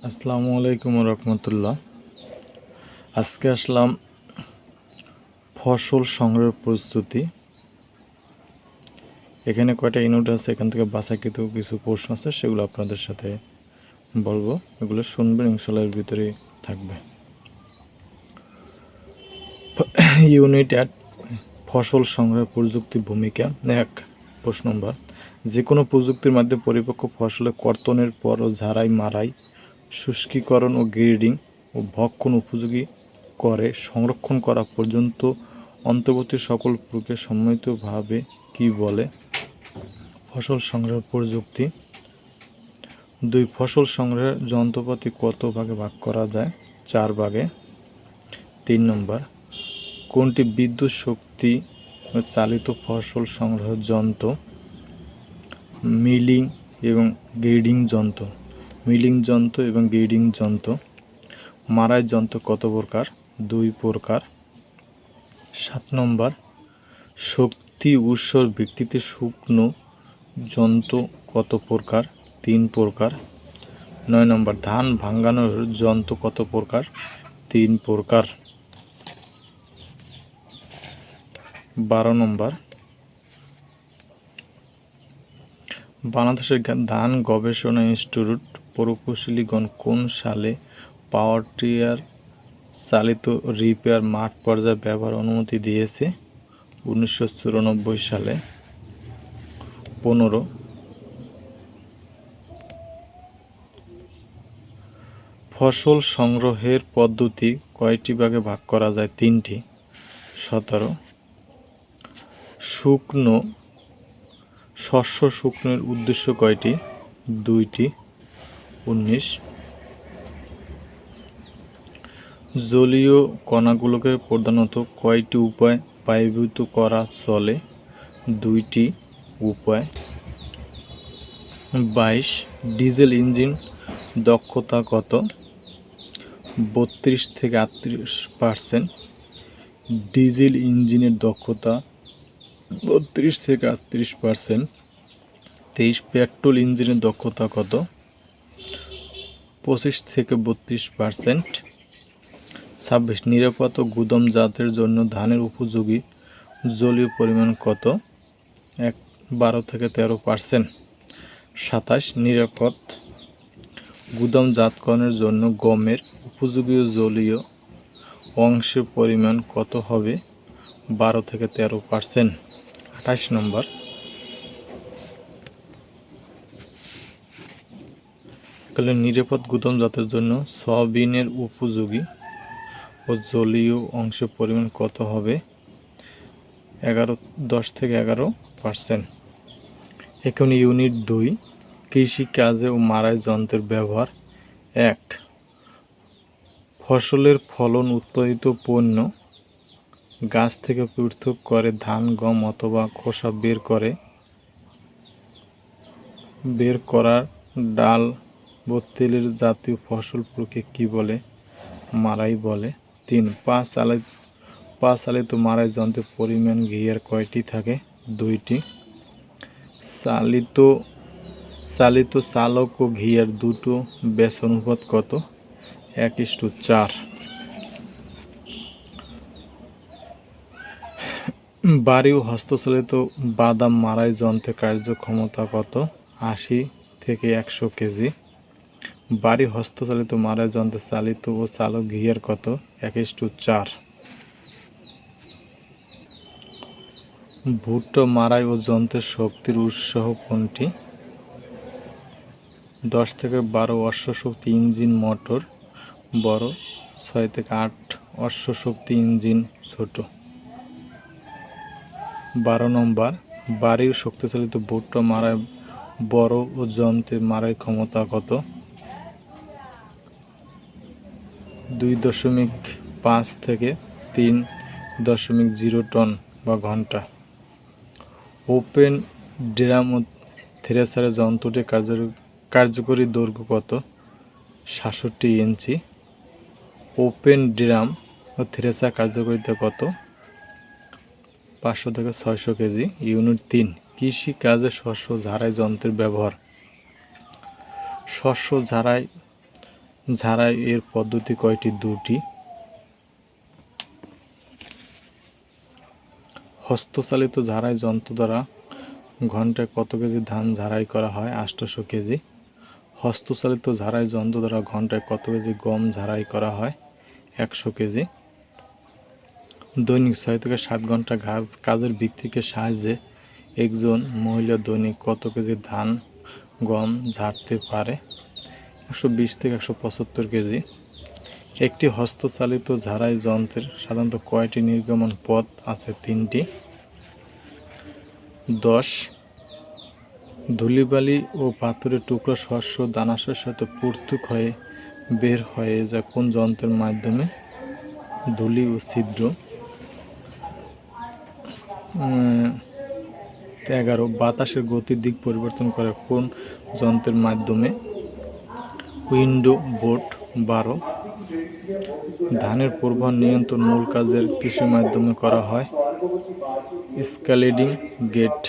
আসসালামু আলাইকুম রহমতুল্লাহ। আজকে আসলাম ফসল সংগ্রহের প্রস্তুতি। এখানে কয়টা ইউনিট আছে, এখান থেকে বাছাইকৃত কিছু প্রশ্ন আছে, সেগুলো আপনাদের সাথে বলবো। এগুলো শুনবেন, ইনশাআল্লাহ এর ভিতরেই থাকবে। ইউনিট 1, ফসল সংগ্রহের প্রযুক্তির ভূমিকা। 1, প্রশ্ন নম্বর, যে কোনো প্রযুক্তির মাধ্যমে পরিপক্ক ফসলের কর্তনের পর ও ঝাড়াই, মাড়াই, শুষ্কীকরণ ও গ্রেডিং ও ভক্ষণ উপযোগী করে সংরক্ষণ করা পর্যন্ত অন্তর্বর্তী সকল প্রক্রিয়া সম্মিলিতভাবে কি বলে? ফসল সংগ্রহের প্রযুক্তি। 2, ফসল সংগ্রহের যন্ত্রপাতি কত ভাগে ভাগ করা যায়? 4 ভাগে। 3 নম্বর, কোনটি বিদ্যুৎ শক্তি চালিত ফসল সংগ্রহের যন্ত্র? মিলিং এবং গ্রেডিং যন্ত্র। মিলিং যন্ত্র এবং গ্রেডিং যন্ত্র। মাড়াই যন্ত্র কত প্রকার? 2 প্রকার। 7 নম্বর, শক্তি উৎসর ভিত্তিতে শুকনো যন্ত্র কত প্রকার? 3 প্রকার। 9 নম্বর, ধান ভাঙানোর যন্ত্র কত প্রকার? 3 প্রকার। 12 নম্বর, বাংলাদেশের ধান গবেষণা ইনস্টিটিউট প্রকৌশলীগণ কোন সালে পাওয়ার টিলার চালিত রিপার মাঠ পর্যায়ে ব্যবহার অনুমতি দিয়েছে? 1994 সালে। 15, ফসল সংগ্রহের পদ্ধতি কয়টি ভাগে ভাগ করা যায়? 3টি। 17, শস্য শুকনোর উদ্দেশ্য কয়টি? 2টি। 19, জলীয় কণাগুলোকে প্রধানত কয়টি উপায়ে বায়বীভূত করা চলে? 2টি উপায়। 22, ডিজেল ইঞ্জিন দক্ষতা কত? 32 থেকে 38%। ডিজেল ইঞ্জিনের দক্ষতা 32 থেকে 38%। 23, পেট্রোল ইঞ্জিনের দক্ষতা কত? 25 থেকে 32%। 26, নিরাপদ ও গুদামজাতের জন্য ধানের উপযোগী জলীয় পরিমাণ কত? 12 থেকে 13%। 27, নিরাপদ গুদামজাতকরণের জন্য গমের উপযোগী জলীয় অংশের পরিমাণ কত হবে? 12 থেকে 13%। 28 নম্বর, নিরাপদ গুদামজাতের জন্য সয়াবিনের উপযোগী ও জলীয় অংশের পরিমাণ কত হবে? 10 থেকে 11%। এখন ইউনিট 2, কৃষি কাজে ও মাড়াই যন্ত্রের ব্যবহার। 1, ফসলের ফলন উৎপাদিত পণ্য গাছ থেকে পৃথক করে ধান, গম অথবা খোসা বের করার ডাল ও তেলের জাতীয় ফসল প্রক্রিয়া কী বলে? মাড়াই বলে। 3, পা চালিত মাড়াই যন্ত্রের পরিমাণ গিয়ার কয়টি থাকে? 2টি। চালিত চালক ও গিয়ার দুটো ব্যাস অনুপাত কত? 1:4। বাড়ি ও হস্তচালিত বাদাম মাড়াই যন্ত্রের কার্যক্ষমতা কত? 80 থেকে 100 কেজি। বাড়ি হস্তচালিত মাড়াই যন্ত্রের চালিত ও চালক গিয়ার কত? 1:4। ভুট্টা মাড়াই ও যন্ত্রের শক্তির উৎস কোনটি? 10 থেকে 12 অশ্বশক্তি ইঞ্জিন মোটর বড়, 6 থেকে 8 অশ্বশক্তি ইঞ্জিন ছোট। 12 নম্বর, বাড়ির শক্তিচালিত ভুট্টা মাড়াই বড় ও যন্ত্রের মাড়াই ক্ষমতা কত? 2.5 থেকে 3.0 টন বা ঘন্টা। ওপেন ড্রাম ও থ্রেসারের যন্ত্রটি কার্যকরী দৈর্ঘ্য কত? 67 ইঞ্চি। ওপেন ড্রাম ও থ্রেসার কার্যকারিতা কত? 500 থেকে 600 কেজি। ইউনিট 3, কৃষি কাজে শস্য ঝাড়াই যন্ত্রের ব্যবহার। শস্য ঝাড়াই ঝাড়াই এর পদ্ধতি কয়টি? 2টি। হস্তচালিত ঝাড়াই যন্ত্র দ্বারা ঘন্টায় কত কেজি ধান ঝাড়াই করা হয়? 800 কেজি। হস্তচালিত ঝাড়াই যন্ত্র দ্বারা ঘন্টায় কত কেজি গম ঝাড়াই করা হয়? 100 কেজি। দৈনিক 6 থেকে 7 ঘন্টা কাজের ভিত্তিকে সাহায্যে একজন মহিলা দৈনিক কত কেজি ধান গম ঝাড়তে পারে? 120 থেকে 175 কেজি। একটি হস্তচালিত ঝাড়াই যন্ত্রের সাধারণত কয়টি নির্গমন পথ আছে? 3টি। 10 ধূলিবালি ও পাথরের টুকরো শস্য দানাশস্যের সাথে পৃথক হয়ে বের হয়ে যা কোন যন্ত্রের মাধ্যমে? ধূলি ও ছিদ্র। 11 বাতাসের গতির দিক পরিবর্তন করে কোন যন্ত্রের মাধ্যমে? Window boat. 12 ধানের প্রবাহ নিয়ন্ত্রণ মূল কাজের কিসের মাধ্যমে করা হয়? Sliding gate.